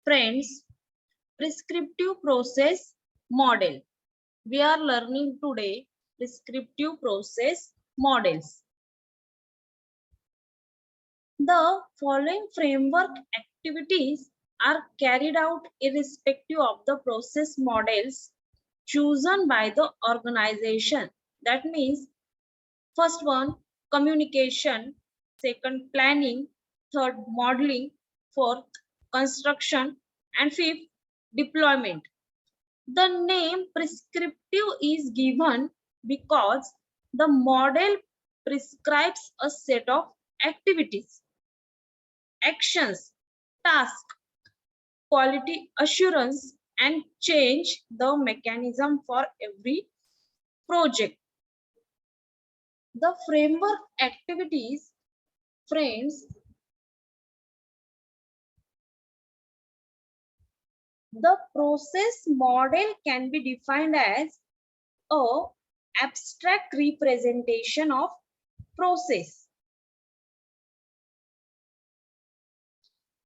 Friends, prescriptive process model. We are learning today prescriptive process models. The following framework activities are carried out irrespective of the process models chosen by the organization. That means first one, communication, second, planning, third, modeling, fourth, construction, and fifth, deployment. The name prescriptive is given because the model prescribes a set of activities, actions, tasks, quality assurance, and change the mechanism for every project. The framework activities, friends, the process model can be defined as a abstract representation of process.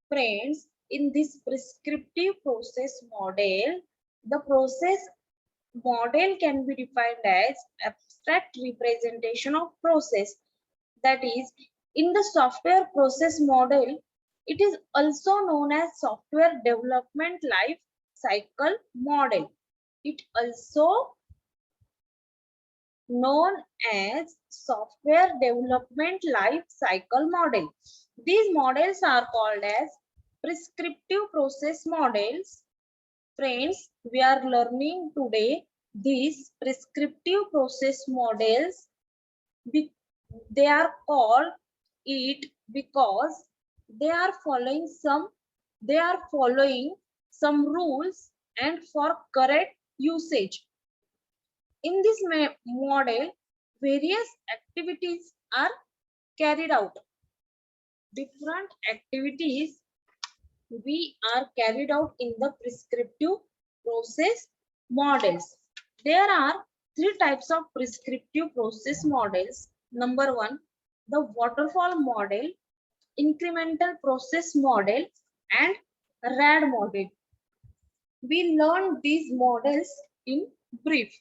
Friends, in this prescriptive process model, the process model can be defined as abstract representation of process. That is, in the software process model, it is also known as software development life cycle model. It also known as software development life cycle model. These models are called as prescriptive process models. Friends, we are learning today these prescriptive process models. They are called it because they are following some rules and for correct usage. In this model, various activities are carried out. Different activities we are carried out in the prescriptive process models. There are three types of prescriptive process models. Number one, the waterfall model, incremental process model, and RAD model. We learned these models in brief.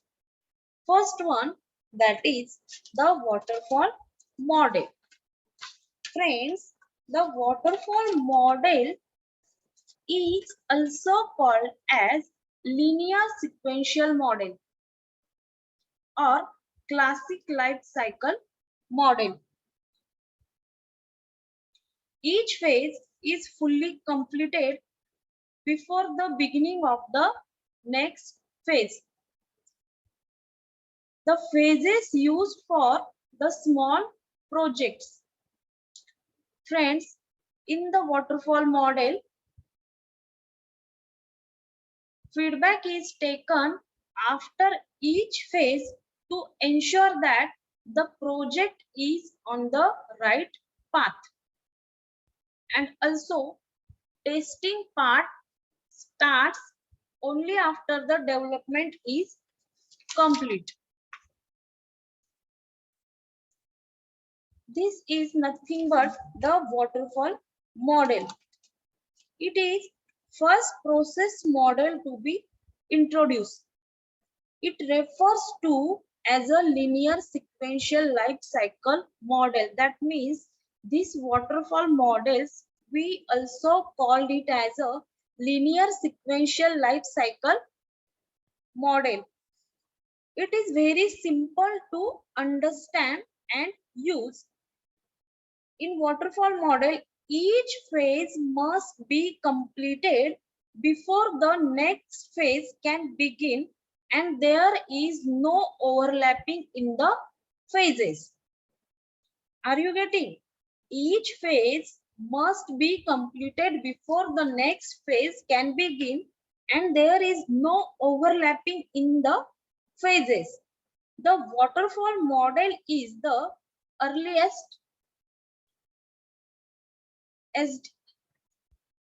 First one, that is the waterfall model. Friends, the waterfall model is also called as linear sequential model or classic life cycle model. Each phase is fully completed before the beginning of the next phase. The phases used for the small projects. Friends, in the waterfall model, feedback is taken after each phase to ensure that the project is on the right path. And also, testing part starts only after the development is complete. This is nothing but the waterfall model. It is first process model to be introduced. It refers to as a linear sequential life cycle model. That means these waterfall models, we also called it as a linear sequential life cycle model. It is very simple to understand and use. In waterfall model, each phase must be completed before the next phase can begin, and there is no overlapping in the phases. Are you getting? Each phase must be completed before the next phase can begin, and there is no overlapping in the phases. The waterfall model is the earliest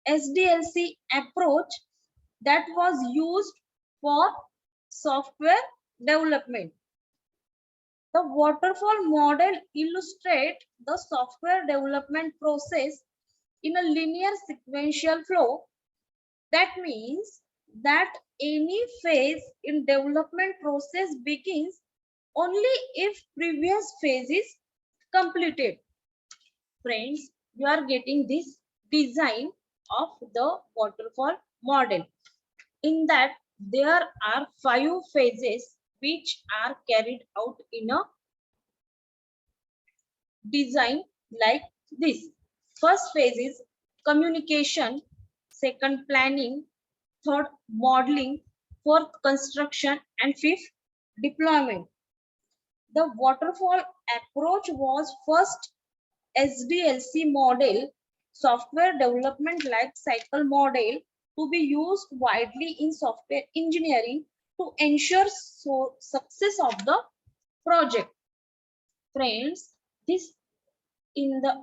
SDLC approach that was used for software development. The waterfall model illustrates the software development process in a linear sequential flow. That means that any phase in development process begins only if previous phase is completed. Friends, you are getting this design of the waterfall model. In that, there are 5 phases which are carried out in a design like this. First phase is communication, second planning, third modeling, fourth construction, and fifth deployment. The waterfall approach was first SDLC model, software development life cycle model, to be used widely in software engineering to ensure success of the project. Friends, this in the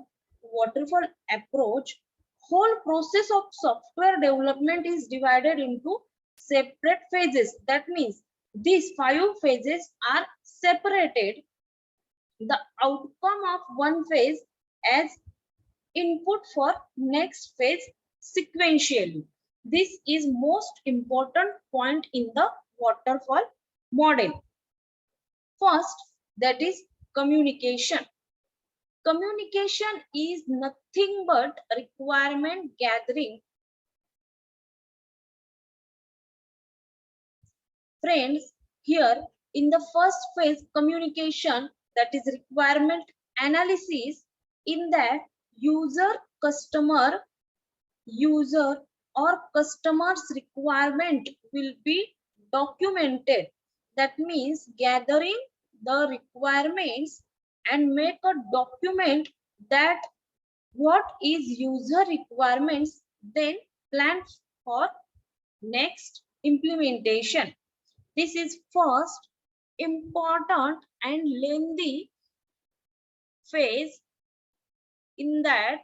waterfall approach, whole process of software development is divided into separate phases. That means these 5 phases are separated. The outcome of one phase as input for next phase sequentially. This is most important point in the waterfall model. First, that is communication. Communication is nothing but requirement gathering. Friends, here in the first phase communication, that is requirement analysis, in that user or customer's requirement will be documented. That means gathering the requirements and make a document that what is user requirements, then plan for next implementation. This is first important and lengthy phase. In that,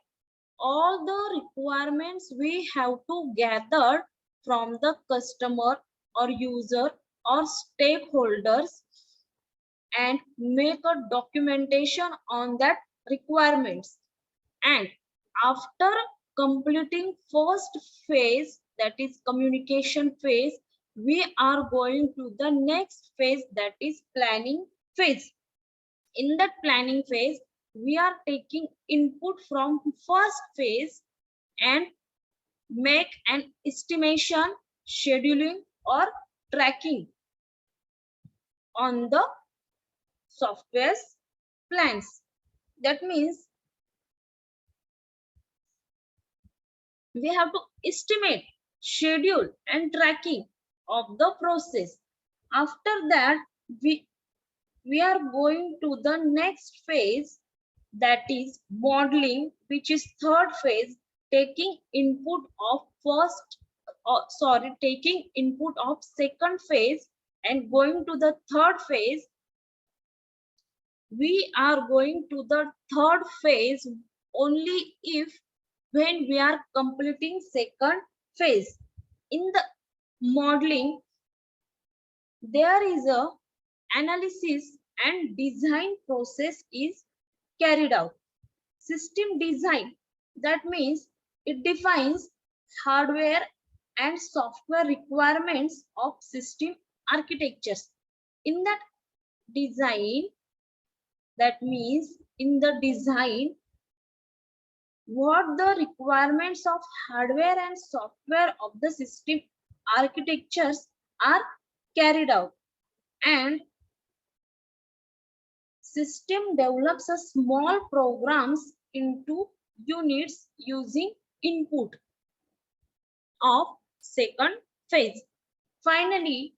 all the requirements we have to gather from the customer or user or stakeholders and make a documentation on that requirements. And after completing first phase, that is communication phase, we are going to the next phase, that is planning phase. In that planning phase, we are taking input from first phase and make an estimation, scheduling or tracking on the software's plans. That means we have to estimate, schedule and tracking of the process. After that, we are going to the next phase, that is modeling, which is third phase, taking input of taking input of second phase and going to the third phase. We are going to the third phase only if when we are completing second phase. In the modeling, there is a analysis and design process is carried out. System design, that means it defines hardware and software requirements of system architectures. In that design, that means in the design, what the requirements of hardware and software of the system architectures are carried out, and system develops a small programs into units using input of second phase. Finally,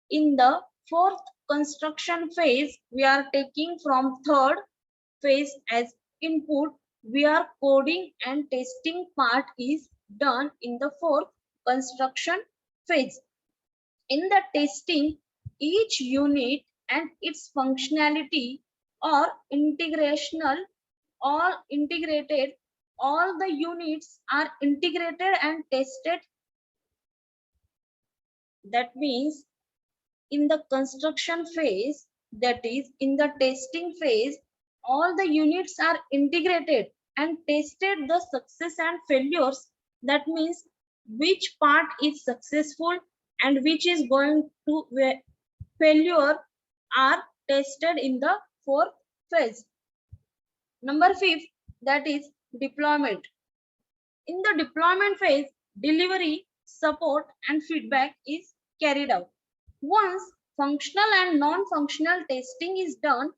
in the fourth construction phase, we are taking from third phase as input, where coding and testing part is done in the fourth construction phase. In the testing, each unit and its functionality are integrational, all integrated, all the units are integrated and tested. That means in the construction phase, that is in the testing phase, all the units are integrated and tested the success and failures. That means which part is successful and which is going to failure are tested in the fourth phase. Number 5, that is deployment. In the deployment phase, delivery, support and feedback is carried out. Once functional and non-functional testing is done,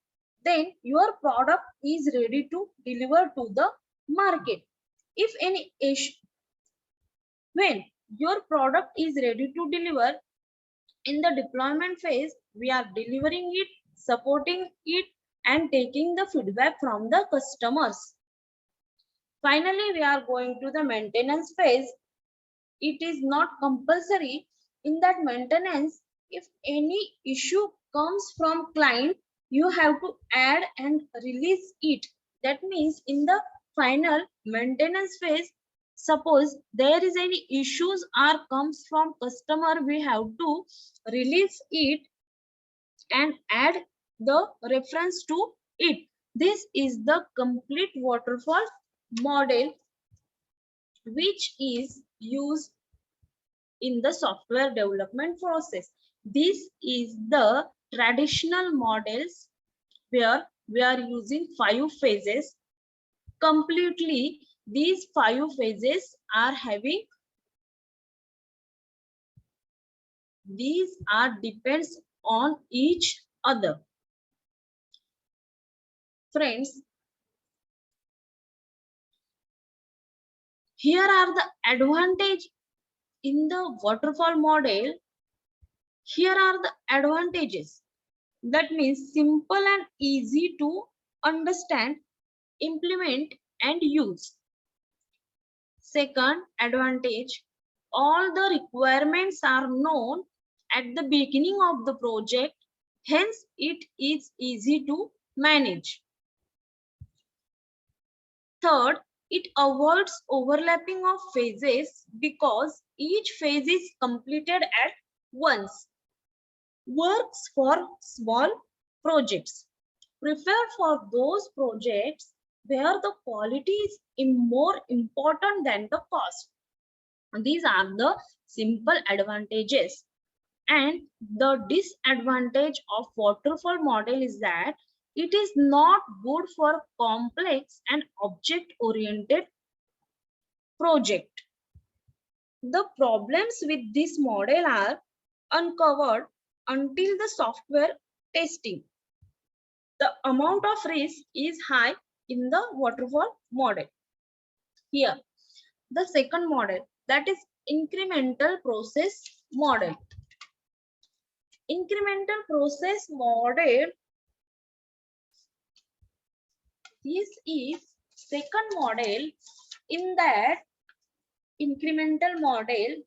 then your product is ready to deliver to the market. If any issue, when your product is ready to deliver, in the deployment phase, we are delivering it, supporting it, and taking the feedback from the customers. Finally, we are going to the maintenance phase. It is not compulsory. In that maintenance, if any issue comes from client, you have to add and release it. That means in the final maintenance phase, suppose there is any issues or comes from customer, we have to release it and add the reference to it. This is the complete waterfall model which is used in the software development process. This is the traditional models where we are using 5 phases. Completely, these 5 phases are having, these are depends on each other. Friends, here are the advantage in the waterfall model. Here are the advantages. That means simple and easy to understand, implement and use. Second advantage, all the requirements are known at the beginning of the project, hence it is easy to manage. Third, it avoids overlapping of phases because each phase is completed at once. Works for small projects. Preferred for those projects where the quality is more important than the cost. These are the simple advantages. And the disadvantage of waterfall model is that it is not good for complex and object-oriented project. The problems with this model are uncovered until the software testing. The amount of risk is high in the waterfall model. Here, the second model, that is incremental process model. Incremental process model, this is second model. In that incremental model,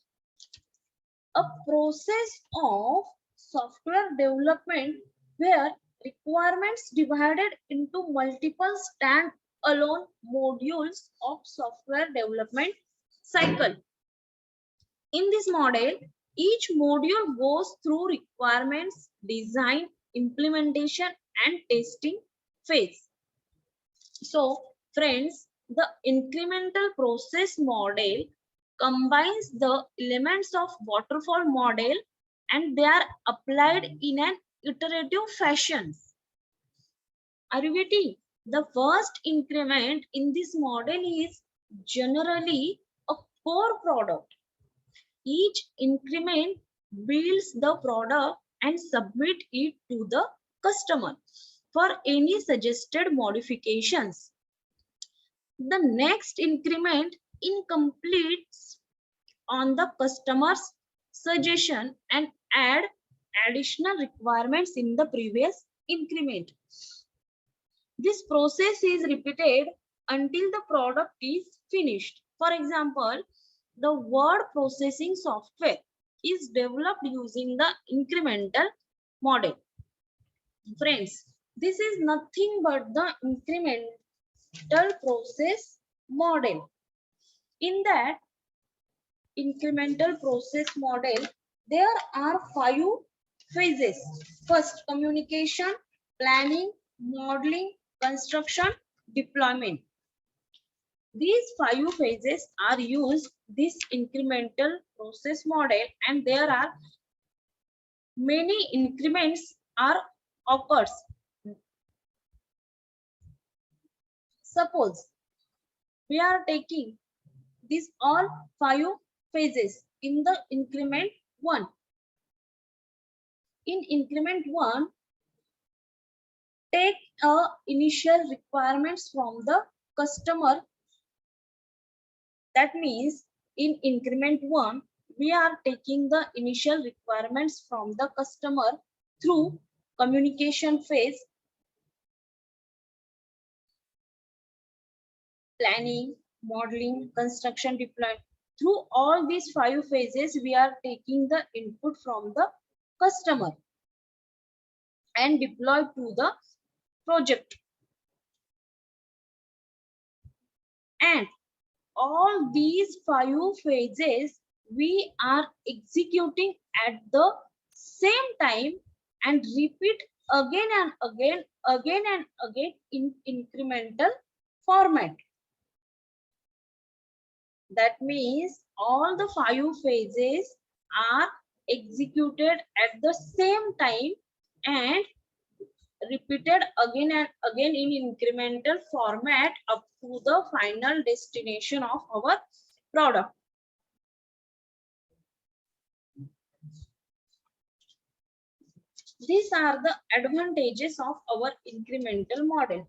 a process of software development where requirements divided into multiple stand-alone modules of software development cycle. In this model, each module goes through requirements, design, implementation, and testing phase. So, friends, the incremental process model combines the elements of waterfall model and they are applied in an iterative fashion. Are you getting? The first increment in this model is generally a core product. Each increment builds the product and submit it to the customer for any suggested modifications. The next increment incompletes on the customer's suggestion and add additional requirements in the previous increment. This process is repeated until the product is finished. For example, the word processing software is developed using the incremental model. Friends, this is nothing but the incremental process model. In that incremental process model, there are 5 phases. First, communication, planning, modeling, construction, deployment. These 5 phases are used this incremental process model, and there are many increments are occurs. Suppose we are taking these all 5 phases in the increment 1. In increment 1, take initial requirements from the customer. That means in increment 1, we are taking the initial requirements from the customer through communication phase, planning, modeling, construction, deployment. Through all these 5 phases, we are taking the input from the customer and deploy to the project. And all these 5 phases we are executing at the same time and repeat again and again in incremental format. That means all the 5 phases are executed at the same time and repeated again and again in incremental format up to the final destination of our product. These are the advantages of our incremental model.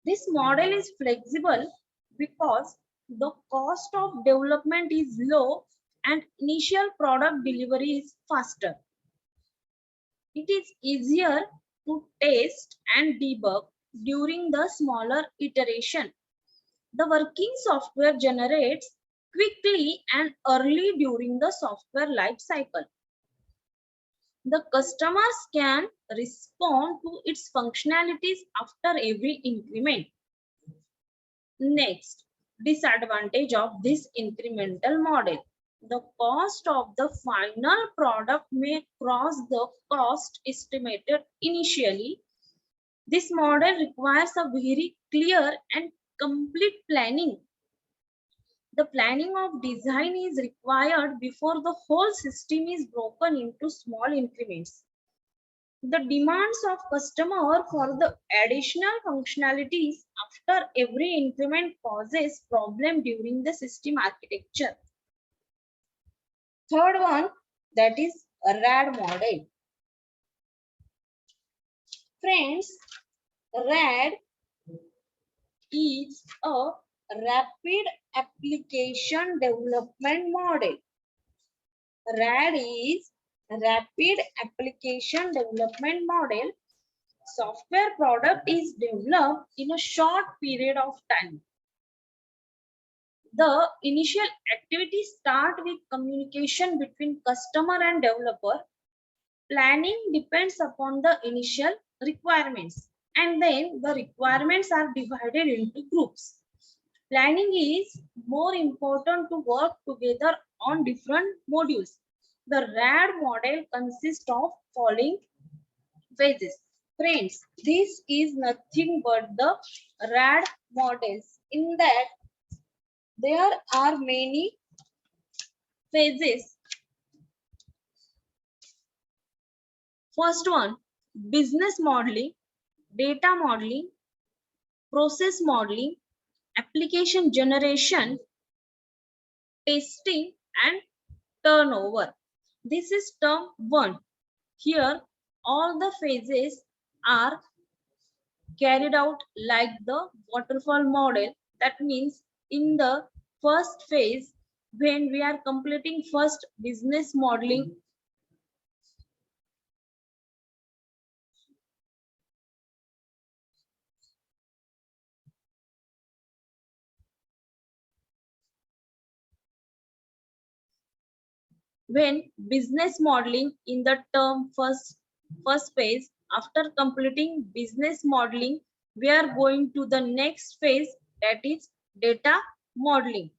This model is flexible because the cost of development is low and initial product delivery is faster. It is easier to test and debug during the smaller iteration. The working software generates quickly and early during the software life cycle. The customers can respond to its functionalities after every increment. Next, disadvantage of this incremental model. The cost of the final product may cross the cost estimated initially. This model requires a very clear and complete planning. The planning of design is required before the whole system is broken into small increments. The demands of customer for the additional functionalities after every increment causes problem during the system architecture. Third one, that is a RAD model. Friends, RAD is a rapid application development model. RAD is rapid application development model. Software product is developed in a short period of time. The initial activities start with communication between customer and developer. Planning depends upon the initial requirements, and then the requirements are divided into groups. Planning is more important to work together on different modules. The RAD model consists of following phases. Friends, this is nothing but the RAD models. In that, there are many phases. First one, business modeling, data modeling, process modeling, application generation, testing, and turnover. This is term 1. Here, all the phases are carried out like the waterfall model. That means in the first phase, when we are completing first business modeling, when business modeling in the term first phase. After completing business modeling, we are going to the next phase, that is data modeling.